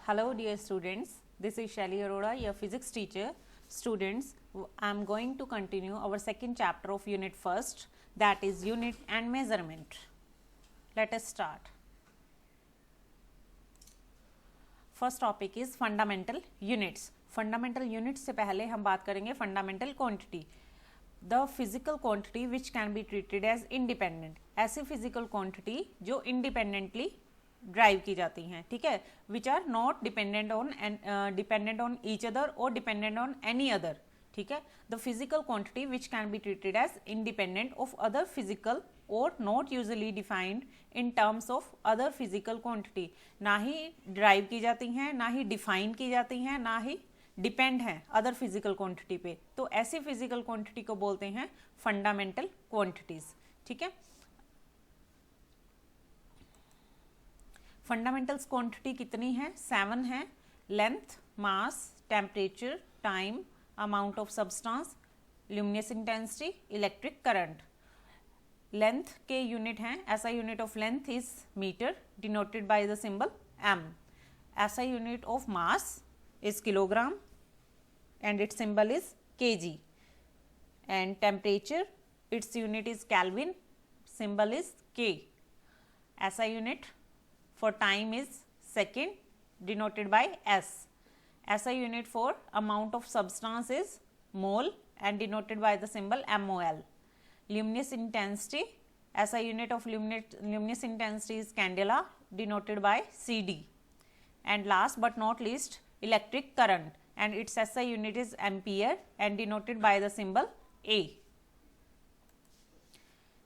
Hello dear students, this is Shelly Arora, your physics teacher. Students, I am going to continue our second chapter of unit first, that is unit and measurement. Let us start. First topic is fundamental units. Fundamental units से पहले हम बात करेंगे fundamental quantity. The physical quantity which can be treated as independent. ऐसी physical quantity जो independently derive की जाती हैं, ठीक है, which are not dependent on each other और डिपेंडेंट ऑन एनी अदर, ठीक है. The physical quantity which can be treated as independent of other physical और not usually defined in terms of other physical quantity. ना ही drive की जाती हैं, ना ही डिफाइन की जाती हैं, ना ही डिपेंड हैं अदर फिजिकल क्वांटिटी पे. तो ऐसी फिजिकल क्वांटिटी को बोलते हैं फंडामेंटल क्वांटिटीज, ठीक है. फंडामेंटल्स क्वांटिटी कितनी है? 7 है. Length, mass, temperature, time, amount of substance, luminous intensity, electric current. Length के यूनिट हैं. SI unit of length is metre denoted by the symbol m. SI unit of mass is kilogram and its symbol is kg. And temperature its unit is kelvin, symbol is k. SI unit for time is second denoted by s. SI unit for amount of substance is mole and denoted by the symbol MOL. Luminous intensity, SI unit of luminous intensity is candela denoted by CD. And last but not least electric current and its SI unit is ampere and denoted by the symbol A.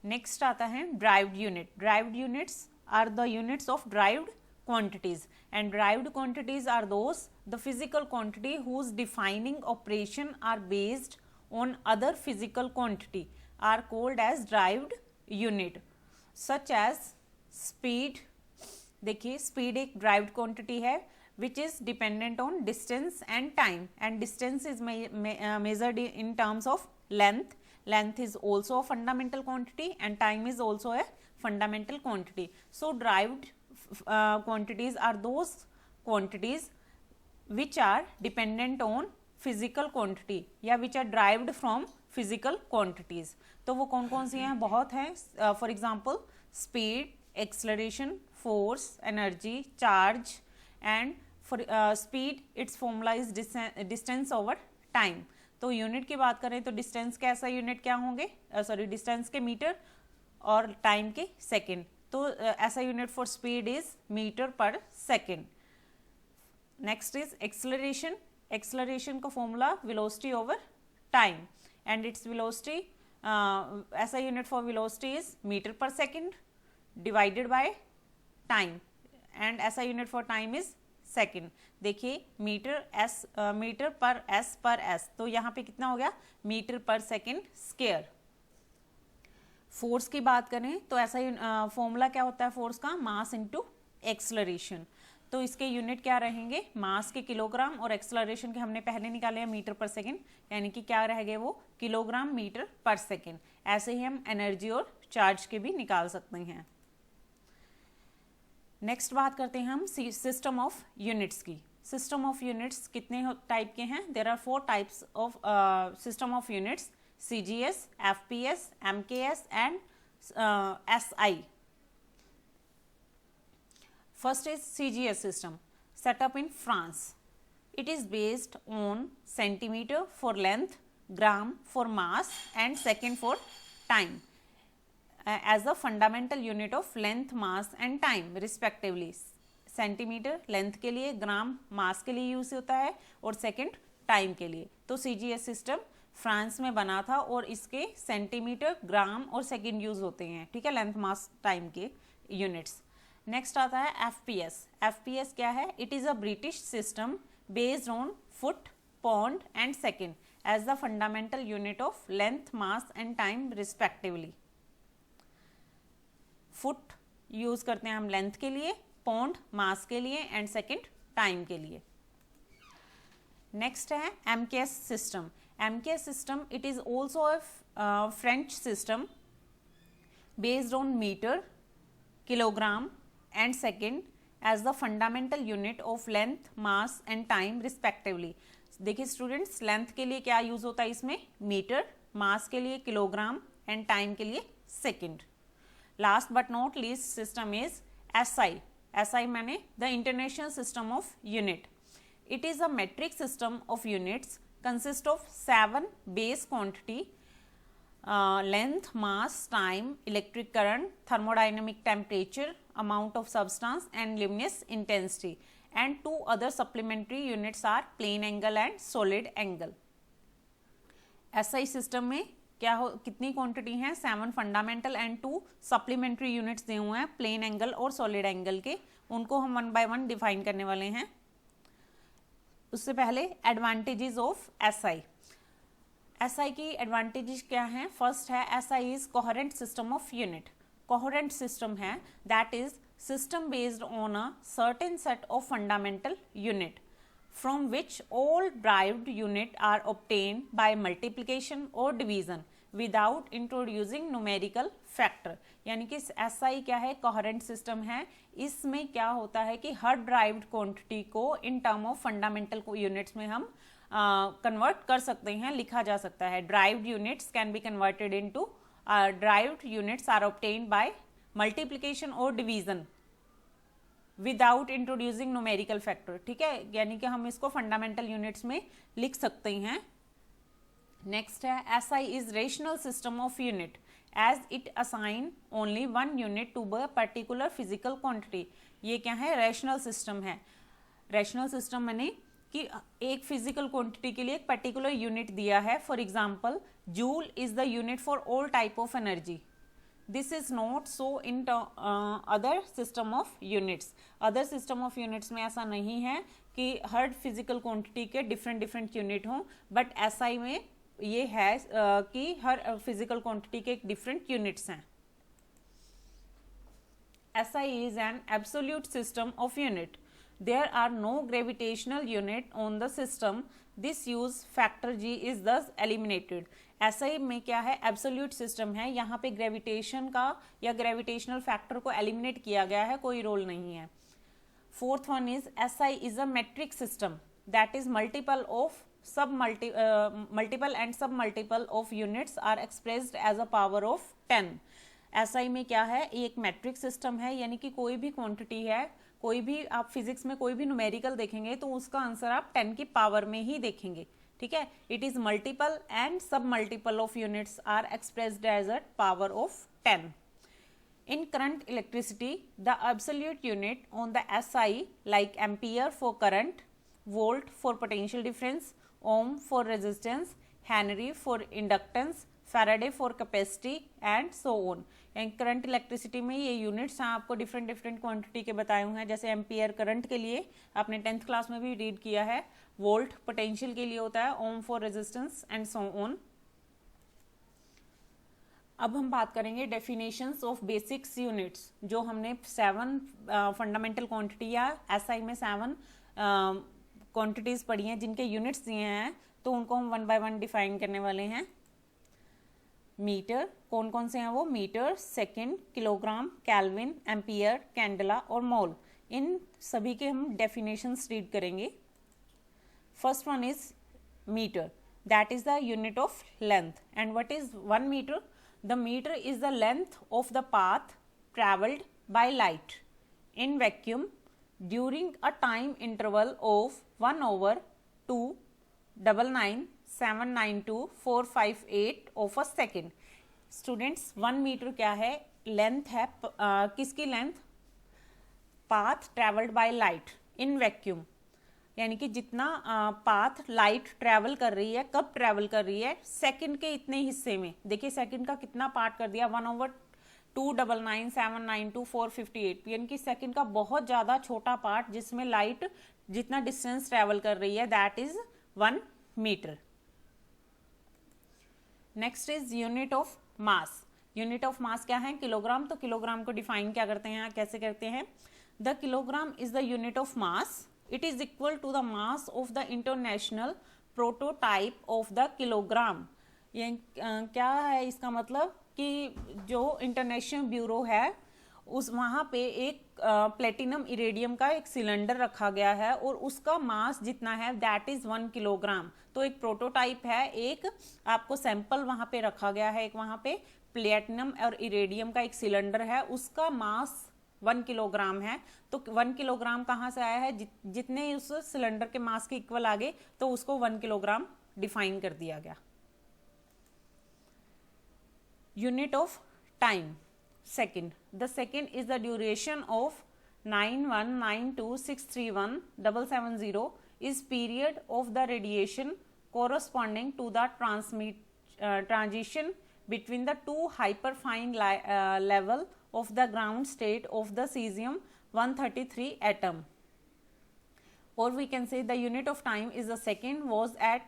Next आता है derived unit. Derived units are the units of derived quantities, and derived quantities are those the physical quantity whose defining operation are based on other physical quantity are called as derived unit, such as speed. देखिए speed एक derived quantity है which is dependent on distance and time, and distance is measured in terms of length. Length is also a fundamental quantity and time is also a fundamental quantity. So derived quantities are those quantities which are dependent on physical quantity या which are derived from physical quantities. तो वो कौन कौन सी हैं? बहुत हैं. For example speed, acceleration, force, energy, charge, and for speed its formula is distance over time. तो unit की बात करें तो डिस्टेंस के ऐसा यूनिट क्या होंगे? डिस्टेंस के मीटर और टाइम के सेकेंड. तो ऐसा unit for speed is metre per second. Next is acceleration. Acceleration का formula velocity over time and it's velocity, ऐसा unit for velocity is metre per second divided by time, and ऐसा unit for time is second. देखिए metre per S, तो यहाँ पे कितना हो गया? Metre per second square. Force की बात करें तो ऐसा फॉर्मूला क्या होता है फोर्स का? Mass into acceleration. तो इसके यूनिट क्या रहेंगे? मास के किलोग्राम और एक्सेलरेशन के हमने पहले निकाले हैं मीटर पर सेकेंड, यानी कि क्या रहेंगे वो? Kilogram metre per second. ऐसे ही हम एनर्जी और चार्ज के भी निकाल सकते हैं. नेक्स्ट बात करते हैं हम सिस्टम ऑफ यूनिट्स की. सिस्टम ऑफ यूनिट्स कितने टाइप के हैं? There are 4 types of system of units: CGS, FPS, MKS and SI. First is CGS system, set up in France. It is based on centimeter for length, gram for mass and second for time as the fundamental unit of length, mass and time respectively. Centimetre length के लिए, ग्राम मास के लिए use होता है और second time के लिए. तो CGS सिस्टम फ्रांस में बना था और इसके सेंटीमीटर, ग्राम और सेकंड यूज होते हैं, ठीक है, लेंथ, मास, टाइम के यूनिट्स. नेक्स्ट आता है FPS. FPS क्या है? It is a British system based on foot, pound and second as the fundamental unit of length, mass and time respectively. Foot use करते हैं हम लेंथ के लिए, पौंड मास के लिए एंड सेकंड टाइम के लिए. नेक्स्ट है MKS system. MKS system, it is also a French system based on meter, kilogram and second as the fundamental unit of length, mass and time respectively. देखिए students, length के लिए क्या use होता है इसमें? मीटर, मास के लिए किलोग्राम एंड टाइम के लिए second. Last but not least system is SI. SI माने the international system of unit. It is a metric system of units consist of 7 base quantity, length, mass, time, electric current, thermodynamic temperature, amount of substance and luminous intensity, and 2 other supplementary units are plane angle and solid angle. SI system में क्या हो, कितनी quantity हैं? 7 fundamental and 2 supplementary units दिए हुए हैं plane angle और solid angle के. उनको हम 1 बाय 1 डिफाइन करने वाले हैं. उससे पहले एडवांटेजेस ऑफ SI. SI की एडवांटेजेस क्या हैं? फर्स्ट है SI is coherent system of unit. Coherent system है that is system based on a certain set of fundamental unit from which all derived unit are obtained by multiplication or division without introducing numerical factor. यानी कि SI क्या है? Coherent system है. इसमें क्या होता है कि हर ड्राइव्ड क्वांटिटी को in term of fundamental units में हम कन्वर्ट कर सकते हैं, लिखा जा सकता है. Derived units can be converted into derived units are obtained by multiplication और division without introducing numerical factor. ठीक है, यानी कि हम इसको फंडामेंटल यूनिट्स में लिख सकते हैं. नेक्स्ट है SI is rational system of unit as it assign only 1 unit to a particular physical quantity. ये क्या है? रेशनल सिस्टम है. रेशनल सिस्टम माने कि एक फिजिकल क्वांटिटी के लिए एक पर्टिकुलर यूनिट दिया है. For example, joule is the unit for all type of energy. This is not so in other system of units. Other system of units में ऐसा नहीं है कि हर फिजिकल क्वांटिटी के डिफरेंट यूनिट हों, बट SI में ये है कि हर फिजिकल क्वांटिटी के डिफरेंट यूनिट्स हैं. SI is an absolute system of unit. There are no gravitational unit on the system. This use factor G is thus eliminated. SI में क्या है? एब्सोल्यूट सिस्टम है. यहाँ पे ग्रेविटेशन का या ग्रेविटेशनल फैक्टर को एलिमिनेट किया गया है, कोई रोल नहीं है. Fourth one is SI is a metric system that is multiple of multiple and sub multiple of units are expressed as a power of 10. SI में क्या है? एक मैट्रिक सिस्टम है, यानी कि कोई भी क्वांटिटी है, कोई भी आप फिजिक्स में कोई भी न्यूमेरिकल देखेंगे तो उसका आंसर आप 10 की पावर में ही देखेंगे. ठीक है, it is multiple and submultiple of units are expressed as a power of 10. In current electricity, the absolute unit on the SI like ampere for current, volt for potential difference, ohm for resistance, Henry for inductance, Faraday for capacity and so on. And current electricity में ये units हैं आपको different quantity के बताए हुए हैं. जैसे ampere current के लिए आपने 10th क्लास में भी रीड किया है. वोल्ट पोटेंशियल के लिए होता है, ohm for resistance and so on. अब हम बात करेंगे डेफिनेशंस ऑफ बेसिक्स यूनिट्स. जो हमने 7 फंडामेंटल क्वांटिटी या SI में 7 क्वांटिटीज पढ़ी हैं जिनके यूनिट्स दिए हैं, तो उनको हम 1 बाय 1 डिफाइन करने वाले हैं. मीटर, कौन कौन से हैं वो? Metre, second, kilogram, kelvin, ampere, candela और मोल. इन सभी के हम डेफिनेशंस रीड करेंगे. First one is metre, that is the unit of length. And what is 1 metre? The metre is the length of the path travelled by light in vacuum during a time interval of 1/2997992 of a second. Students, 1 metre क्या है? Length है. किसकी length? Path travelled by light in vacuum, यानी कि जितना path light travel कर रही है, कब ट्रेवल कर रही है? सेकंड के इतने हिस्से में. देखिए सेकंड का कितना पार्ट कर दिया? 1/2997992 यानी कि सेकंड का बहुत ज़्यादा छोटा पार्ट जिसमें लाइट जितना डिस्टेंस ट्रेवल कर रही है, that is 1 metre. Next is unit of mass. Unit of mass क्या है? किलोग्राम. तो किलोग्राम को डिफाइन क्या करते हैं, कैसे करते हैं? The kilogram is the unit of mass. It is equal to the mass of the international prototype of the kilogram. ये क्या है इसका मतलब? कि जो इंटरनेशनल ब्यूरो है उस वहाँ पे एक प्लेटिनम इरेडियम का एक सिलेंडर रखा गया है और उसका मास जितना है दैट इज 1 किलोग्राम। तो एक प्रोटोटाइप है, एक आपको सैंपल वहाँ पे रखा गया है, एक वहाँ पे प्लेटिनम और इरेडियम का एक सिलेंडर है, उसका मास 1 किलोग्राम है। तो 1 किलोग्राम कहाँ से आया है, जितने उस सिलेंडर के मास के इक्वल आ गए तो उसको 1 किलोग्राम डिफाइन कर दिया गया। Unit of time second, the second is the duration of 9192631770 is period of the radiation corresponding to the transition between the two hyperfine level of the ground state of the cesium 133 atom, or we can say the unit of time is the second, was at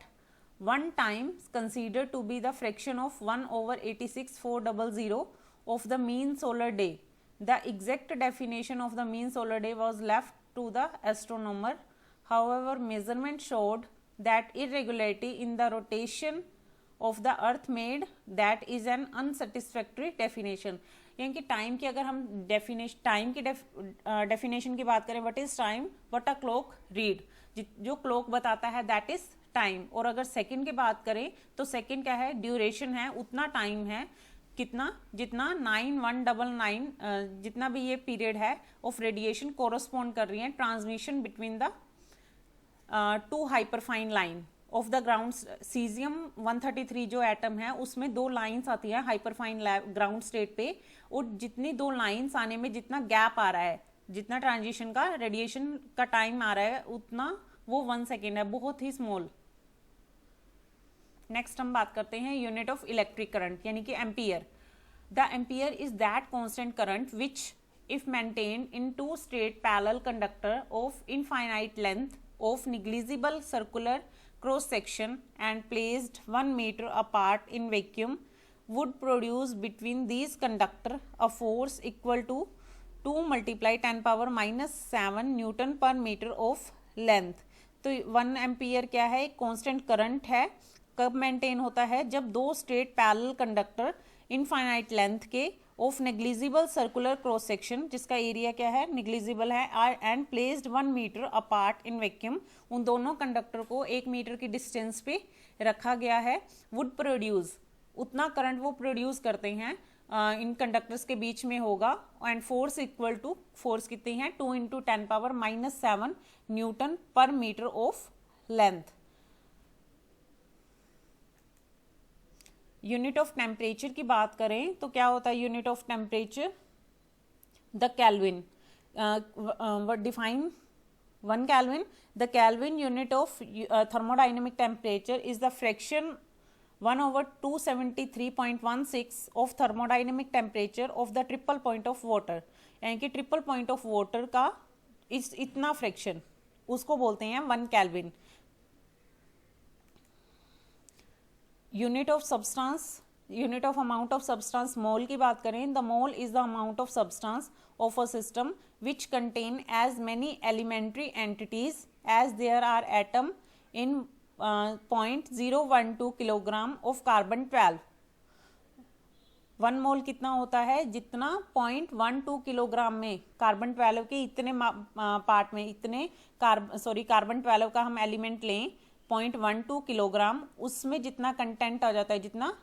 one time considered to be the fraction of 1/86400 of the mean solar day. The exact definition of the mean solar day was left to the astronomer. However, measurement showed that irregularity in the rotation of the earth made that is an unsatisfactory definition. यानी कि time की अगर हम time की definition की बात करें, what is time, what a clock read, जो क्लॉक बताता है दैट इज टाइम। और अगर सेकंड की बात करें तो सेकंड क्या है, ड्यूरेशन है, उतना टाइम है कितना, जितना 9199 जितना भी ये पीरियड है ऑफ रेडिएशन कोरस्पॉन्ड कर रही है transmission between the two hyperfine line of the ground caesium 133 जो एटम है उसमें दो लाइंस आती है हाइपरफाइन ग्राउंड स्टेट पे, और जितनी दो लाइंस आने में जितना गैप आ रहा है, जितना ट्रांजिशन का रेडिएशन का टाइम आ रहा है उतना वो 1 सेकेंड है, बहुत ही स्मॉल। नेक्स्ट हम बात करते हैं यूनिट ऑफ इलेक्ट्रिक करंट यानी कि ampere. The ampere is that constant current which if maintained in two straight parallel conductor of infinite length of negligible circular cross section and placed 1 metre apart in vacuum would produce between these conductor a force equal to 2 multiply 10 power minus 7 newton per metre of length. तो 1 ampere क्या है, एक constant current है, कब maintain होता है, जब दो straight parallel conductor infinite length के of negligible circular cross section, जिसका एरिया क्या है, नेग्लिजिबल है, and placed 1 metre apart in vacuum, उन दोनों कंडक्टर को 1 मीटर की डिस्टेंस पे रखा गया है, वुड प्रोड्यूस, उतना करंट वो प्रोड्यूस करते हैं इन कंडक्टर्स के बीच में होगा, and force equal to, force कितनी है, 2 × 10 power minus 7 newton per metre of length. Unit of temperature की बात करें तो क्या होता है unit of temperature, the kelvin, define 1 kelvin, the kelvin unit of thermodynamic temperature is the fraction 1/273.16 of thermodynamic temperature of the triple point of water, यानी कि triple point of water का इतना फ्रैक्शन उसको बोलते हैं 1 kelvin. Unit of substance, unit of amount of substance, mole की बात करें, the mole is the amount of substance of a system which contain as many elementary entities as there are atom in 0.012 kilogram of carbon 12। 1 mole कितना होता है, जितना 0.12 kilogram में carbon 12 के इतने पार्ट में, इतने कार्बन 12 का हम एलिमेंट लें 0.12 किलोग्राम, उसमें जितना कंटेंट आ जाता है, जितना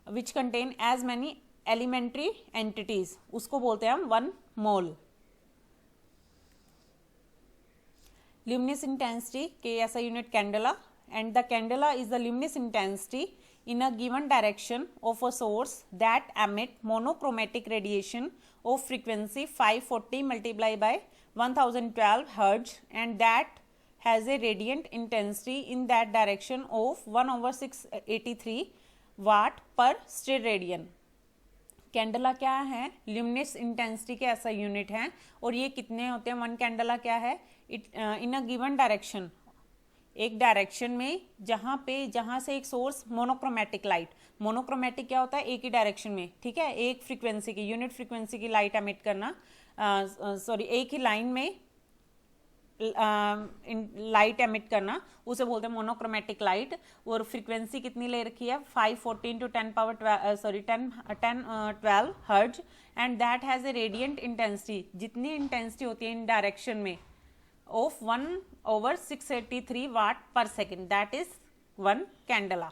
which contain as many elementary entities, उसको बोलते हैं हम 1 मोल। ल्यूमिनस इंटेंसिटी के ऐसा unit candela, and the candela is the luminous intensity in a given direction of a source that emit monochromatic radiation of frequency 540 multiplied by 1012 Hz and that has a radiant intensity in that direction of 1/683 watt per steradian। Candela क्या है, luminous intensity के ऐसा unit है, और ये कितने होते हैं, 1 कैंडला क्या है, इन अ गिवन डायरेक्शन, एक डायरेक्शन में जहाँ से एक सोर्स मोनोक्रोमेटिक लाइट, मोनोक्रोमेटिक क्या होता है, एक ही डायरेक्शन में, ठीक है, एक फ्रीक्वेंसी की, यूनिट फ्रीक्वेंसी की लाइट एमिट करना, एक ही लाइन में लाइट एमिट करना, उसे बोलते हैं मोनोक्रोमेटिक लाइट। और फ्रीक्वेंसी कितनी ले रखी है 514 to 1012 hertz, and that has a radiant intensity, जितनी इंटेंसिटी होती है इन डायरेक्शन में ऑफ 1/683 वाट पर सेकेंड, दैट इज 1 कैंडला।